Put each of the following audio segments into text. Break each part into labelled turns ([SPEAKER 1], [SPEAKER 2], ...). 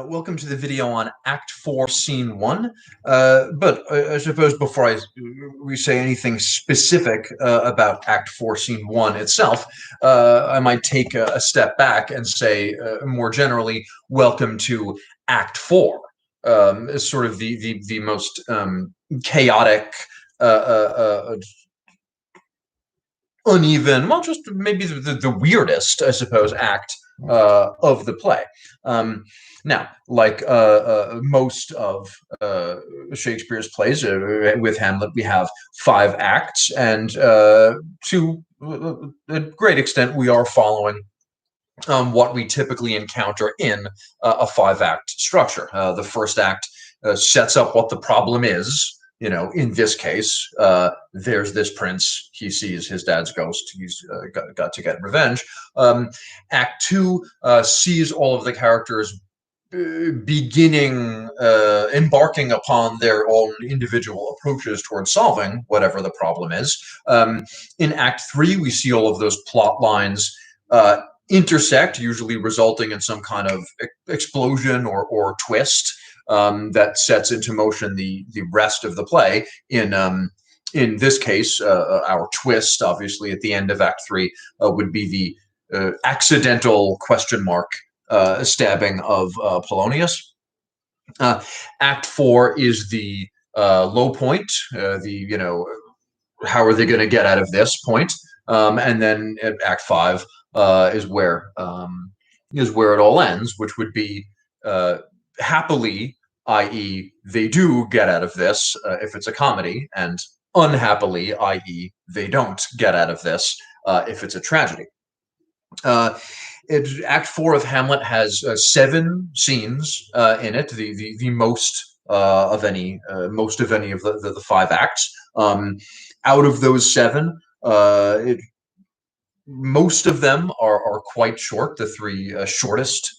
[SPEAKER 1] Welcome to the video on Act 4, Scene 1. But I suppose before we say anything specific about Act 4, Scene 1 itself, I might take a step back and say, more generally, welcome to Act 4. Is sort of the most chaotic, uneven, well, just maybe the weirdest, I suppose, act of the play. Now, like most of Shakespeare's plays, with Hamlet, we have 5 acts, and to a great extent, we are following what we typically encounter in a 5-act structure. The first act sets up what the problem is. You know, in this case, there's this prince. He sees his dad's ghost. He's got to get revenge. Act 2 sees all of the characters embarking upon their own individual approaches towards solving whatever the problem is. In Act 3, we see all of those plot lines intersect, usually resulting in some kind of explosion or twist that sets into motion the rest of the play. In this case, our twist, obviously, at the end of Act 3 would be the accidental question mark stabbing of Polonius. Act 4 is the low point, how are they going to get out of this point? And then at Act 5 is where it all ends, which would be happily, i.e., they do get out of this if it's a comedy, and unhappily, i.e., they don't get out of this if it's a tragedy. Act 4 of Hamlet has 7 scenes in it, the most of any of the 5 acts. Out of those 7, most of them are quite short. The 3 shortest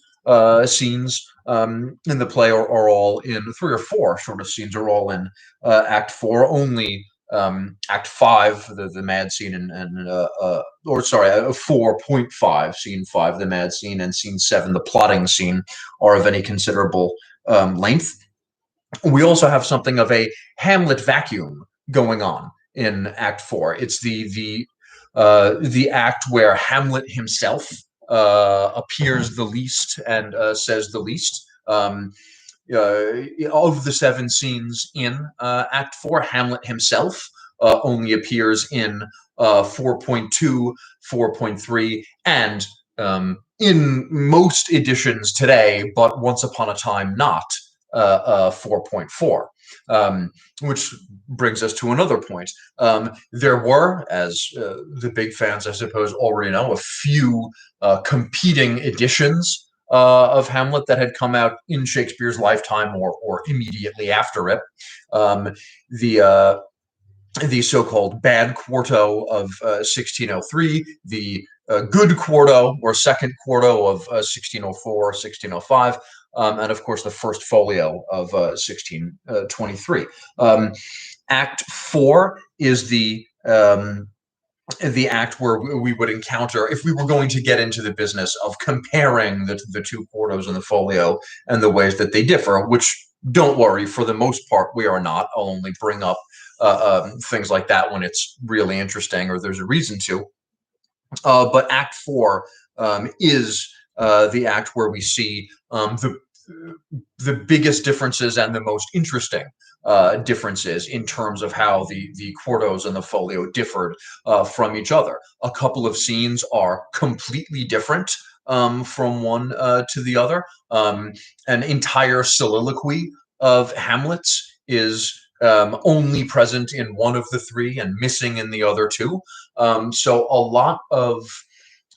[SPEAKER 1] scenes in the play are all in 3 or 4 shortest scenes are all in Act 4. Only Act 5, the mad scene, and 4.5, Scene 5, the mad scene, and Scene 7, the plotting scene, are of any considerable length. We also have something of a Hamlet vacuum going on in Act 4. It's the act where Hamlet himself appears the least and says the least. Of the 7 scenes in Act 4, Hamlet himself only appears in 4.2, 4.3, and in most editions today, but once upon a time not, 4.4. Which brings us to another point. There were, as the big fans, I suppose, already know, a few competing editions of Hamlet that had come out in Shakespeare's lifetime or immediately after it. The so-called bad quarto of 1603, the good quarto or second quarto of 1604, 1605, and of course the first folio of 1623. Act 4 is the act where we would encounter, if we were going to get into the business of comparing the 2 quartos in the folio and the ways that they differ, which, don't worry, for the most part we are not. I'll only bring up things like that when it's really interesting or there's a reason to. But Act 4 is the act where we see the biggest differences and the most interesting differences in terms of how the quartos and the folio differed from each other. A couple of scenes are completely different from one to the other. An entire soliloquy of Hamlet's is only present in one of the 3 and missing in the other 2. So a lot of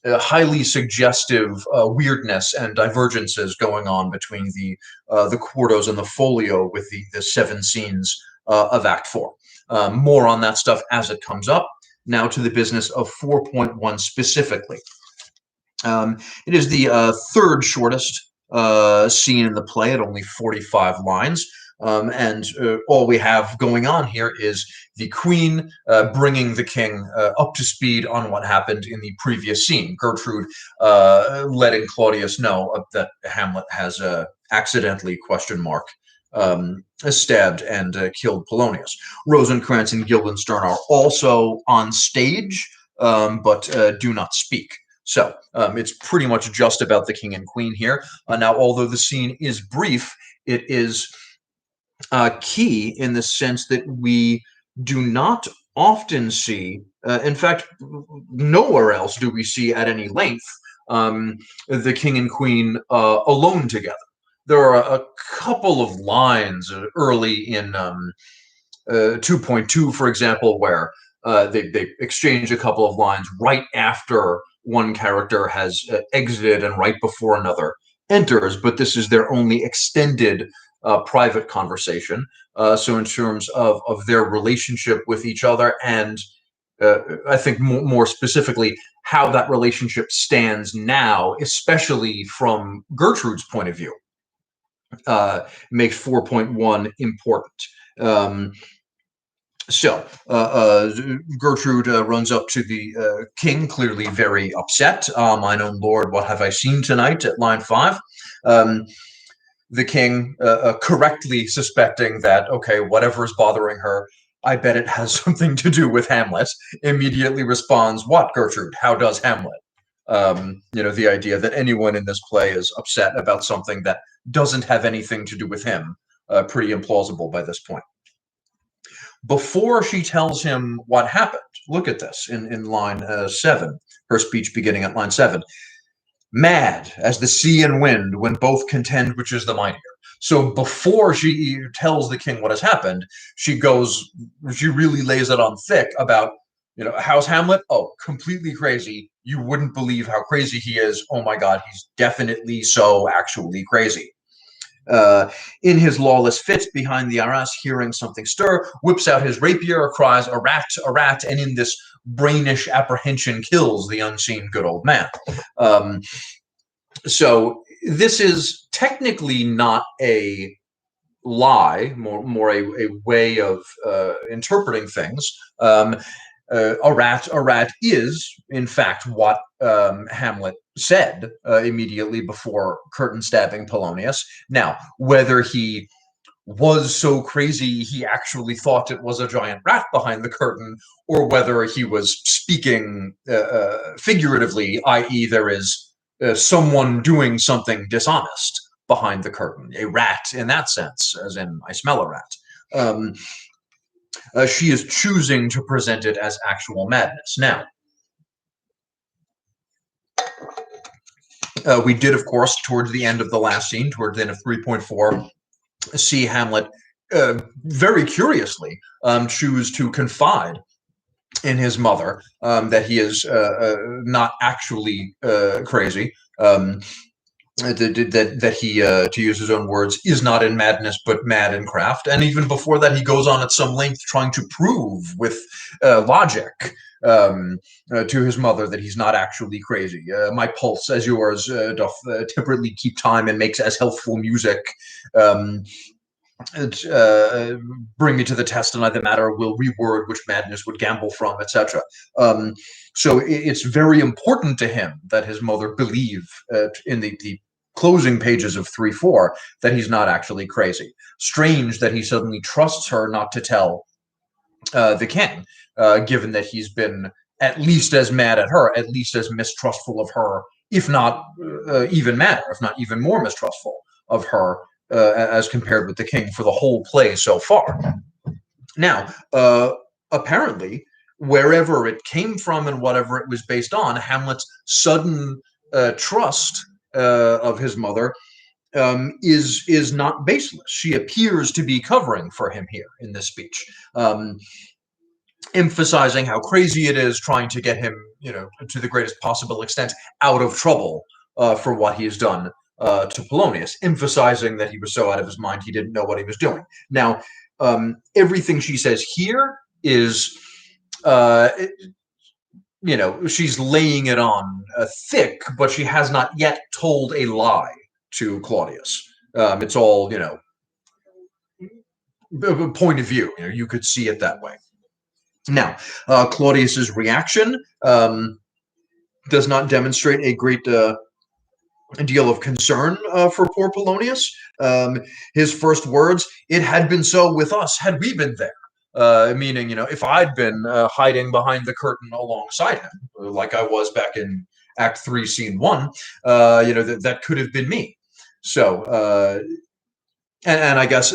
[SPEAKER 1] highly suggestive weirdness and divergences going on between the quartos and the folio with the 7 scenes of Act 4. More on that stuff as it comes up. Now to the business of 4.1 specifically. It is the 3rd shortest scene in the play at only 45 lines. And all we have going on here is the queen bringing the king up to speed on what happened in the previous scene. Gertrude letting Claudius know that Hamlet has accidentally stabbed and killed Polonius. Rosencrantz and Guildenstern are also on stage, but do not speak. So it's pretty much just about the king and queen here. Now, although the scene is brief, it is key in the sense that we do not often see, in fact, nowhere else do we see at any length, the king and queen alone together. There are a couple of lines early in 2.2, for example, where they exchange a couple of lines right after one character has exited and right before another enters, but this is their only extended private conversation. So in terms of their relationship with each other, and I think more specifically, how that relationship stands now, especially from Gertrude's point of view, makes 4.1 important. So Gertrude runs up to the king, clearly very upset. Mine own lord, what have I seen tonight, at line 5. The king, correctly suspecting that, okay, whatever's bothering her, I bet it has something to do with Hamlet, immediately responds, what, Gertrude? How does Hamlet? The idea that anyone in this play is upset about something that doesn't have anything to do with him, pretty implausible by this point. Before she tells him what happened, look at this in line 7, her speech beginning at line 7. Mad as the sea and wind when both contend which is the mightier. So before she tells the king what has happened, she really lays it on thick about, how's Hamlet? Oh, completely crazy. You wouldn't believe how crazy he is. Oh my God, he's definitely so actually crazy. In his lawless fits behind the arras, hearing something stir, whips out his rapier, cries, a rat, and in this brainish apprehension kills the unseen good old man. So this is technically not a lie, more a way of interpreting things. A rat is, in fact, what Hamlet said immediately before curtain stabbing Polonius. Now, whether he was so crazy he actually thought it was a giant rat behind the curtain, or whether he was speaking figuratively, i.e., there is someone doing something dishonest behind the curtain, a rat in that sense, as in I smell a rat. She is choosing to present it as actual madness. Now, we did, of course, towards the end of the last scene, towards the end of 3.4, see Hamlet very curiously choose to confide in his mother that he is not actually crazy. That he, to use his own words, is not in madness but mad in craft. And even before that, he goes on at some length trying to prove with logic to his mother that he's not actually crazy. My pulse, as yours, doth temperately keep time and makes as healthful music. Bring me to the test, and I the matter will reword which madness would gamble from, etc. So it's very important to him that his mother believe in the closing pages of 3.4 that he's not actually crazy. Strange that he suddenly trusts her not to tell the king, given that he's been at least as mad at her, at least as mistrustful of her, if not even madder, if not even more mistrustful of her as compared with the king for the whole play so far. Now, apparently, wherever it came from and whatever it was based on, Hamlet's sudden trust of his mother is not baseless. She appears to be covering for him here in this speech, emphasizing how crazy it is, trying to get him, to the greatest possible extent, out of trouble for what he has done to Polonius, emphasizing that he was so out of his mind he didn't know what he was doing. Now, everything she says here is, she's laying it on thick, but she has not yet told a lie to Claudius. It's all, point of view. You could see it that way. Now, Claudius's reaction does not demonstrate a great deal of concern for poor Polonius. His first words, "It had been so with us had we been there." Meaning, if I'd been hiding behind the curtain alongside him, like I was back in Act 3, Scene 1, that could have been me. So, and I guess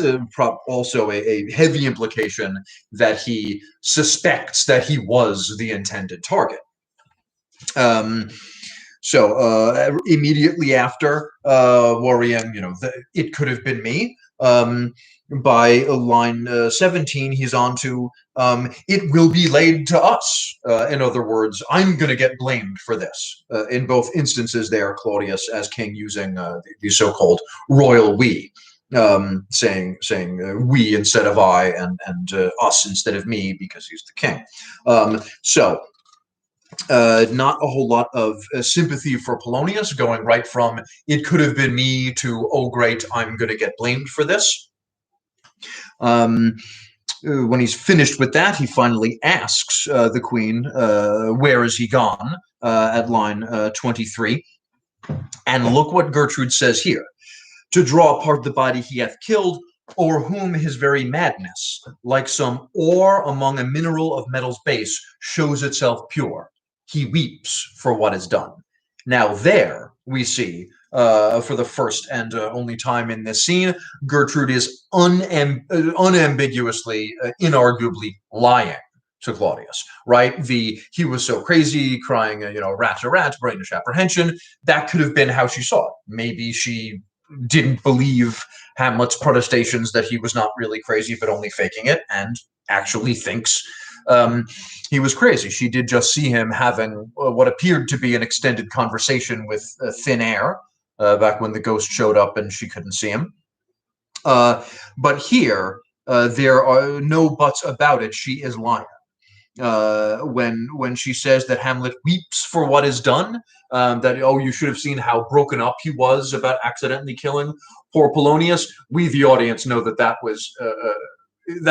[SPEAKER 1] also a heavy implication that he suspects that he was the intended target. So immediately after worrying, it could have been me. By line 17, he's on to it will be laid to us. In other words, I'm going to get blamed for this. In both instances, there, Claudius as king using the so-called royal we, saying we instead of I, and us instead of me, because he's the king. Not a whole lot of sympathy for Polonius, going right from "it could have been me" to "oh great, I'm going to get blamed for this." When he's finished with that, he finally asks the queen, "Where is he gone?" At line 23. And look what Gertrude says here: "To draw apart the body he hath killed, o'er whom his very madness, like some ore among a mineral of metal's base, shows itself pure. He weeps for what is done." Now there we see, for the first and only time in this scene, Gertrude is unambiguously, inarguably lying to Claudius, right? He was so crazy, crying, rat to rat, brainish apprehension. That could have been how she saw it. Maybe she didn't believe Hamlet's protestations that he was not really crazy, but only faking it, and actually thinks he was crazy. She did just see him having what appeared to be an extended conversation with thin air back when the ghost showed up and she couldn't see him. But here, there are no buts about it. She is lying. When she says that Hamlet weeps for what is done, that, "oh, you should have seen how broken up he was about accidentally killing poor Polonius," we, the audience, know that that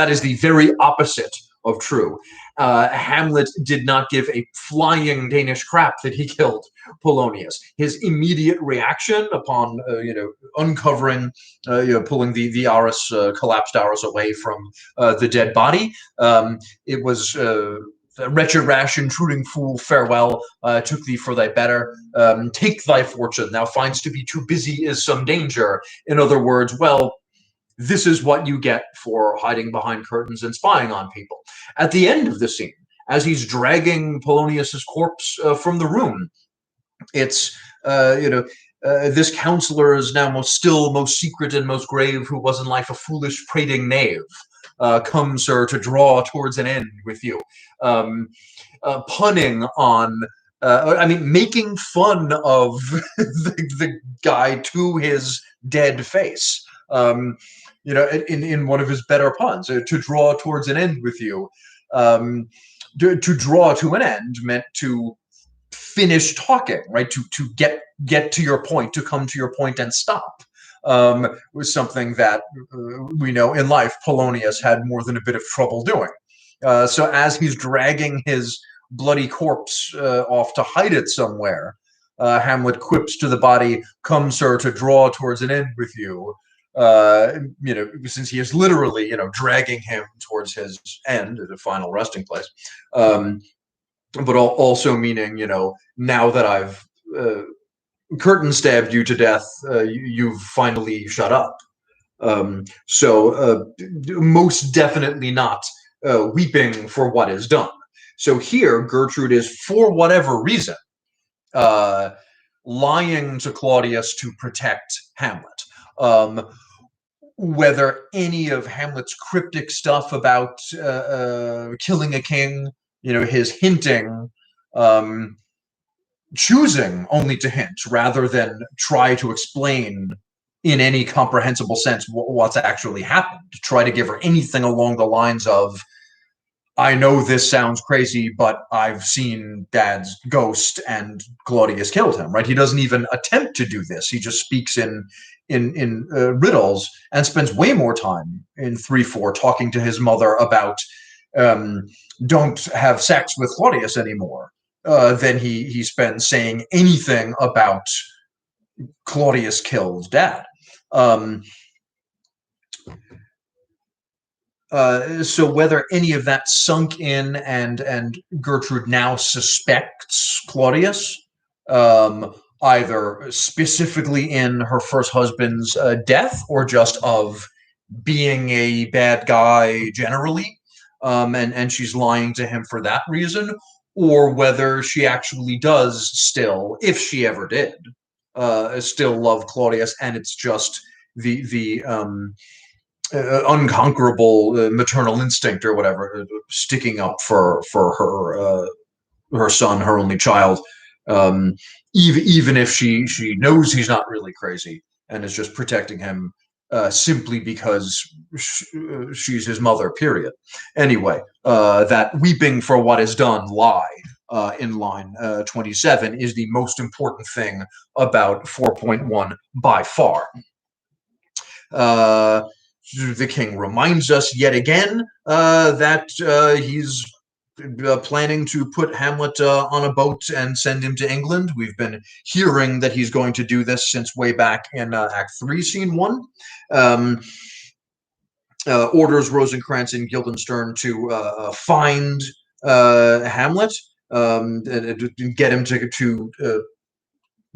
[SPEAKER 1] is the very opposite of true. Hamlet did not give a flying Danish crap that he killed Polonius. His immediate reaction upon, uncovering, pulling the Aris, collapsed Aris away from the dead body, it was "wretched, rash, intruding fool, farewell, took thee for thy better, take thy fortune, thou find'st to be too busy is some danger." In other words, well, this is what you get for hiding behind curtains and spying on people. At the end of the scene, as he's dragging Polonius's corpse from the room, it's this counselor is now most secret and most grave, who was in life a foolish prating knave. Come, sir, to draw towards an end with you. Punning on, making fun of the guy to his dead face. In one of his better puns, to draw towards an end with you. To draw to an end meant to finish talking, right? To get to your point, to come to your point and stop. Was something that we know in life Polonius had more than a bit of trouble doing. So as he's dragging his bloody corpse off to hide it somewhere, Hamlet quips to the body, "Come, sir, to draw towards an end with you." Since he is literally, dragging him towards his end, the final resting place. But also meaning, now that I've curtain stabbed you to death, you've finally shut up. So most definitely not weeping for what is done. So here, Gertrude is, for whatever reason, lying to Claudius to protect Hamlet. Whether any of Hamlet's cryptic stuff about killing a king, his hinting, choosing only to hint rather than try to explain in any comprehensible sense what's actually happened, to try to give her anything along the lines of, I know this sounds crazy, but I've seen Dad's ghost, and Claudius killed him. Right? He doesn't even attempt to do this. He just speaks in riddles and spends way more time in 3-4 talking to his mother about um, don't have sex with Claudius anymore than he spends saying anything about Claudius killed Dad. Um, so whether any of that sunk in, and Gertrude now suspects Claudius, either specifically in her first husband's death, or just of being a bad guy generally, and she's lying to him for that reason, or whether she actually does still, if she ever did, still love Claudius, and it's just the unconquerable maternal instinct or whatever sticking up for her son, her only child, um, even if she knows he's not really crazy and is just protecting him simply because she's his mother. Period. Anyway, that weeping for what is done lie. In line 27 is the most important thing about 4.1 by far. The king reminds us yet again that he's planning to put Hamlet on a boat and send him to England. We've been hearing that he's going to do this since way back in Act 3, Scene 1. Orders Rosencrantz and Guildenstern to find Hamlet, and get him to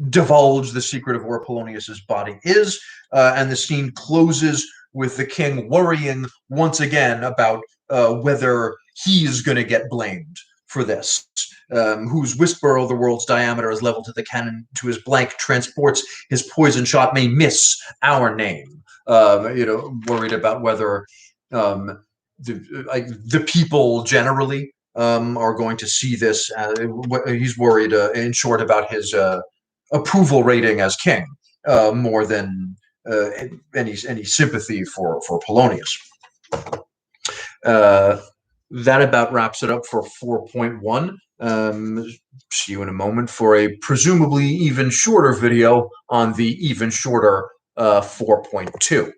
[SPEAKER 1] divulge the secret of where Polonius's body is, and the scene closes with the king worrying once again about whether he's going to get blamed for this. Whose whisper of the world's diameter is level to the cannon to his blank transports his poison shot may miss our name. Worried about whether the people generally are going to see this. He's worried, in short, about his approval rating as king, more than any sympathy for Polonius. That about wraps it up for 4.1. See you in a moment for a presumably even shorter video on the even shorter 4.2.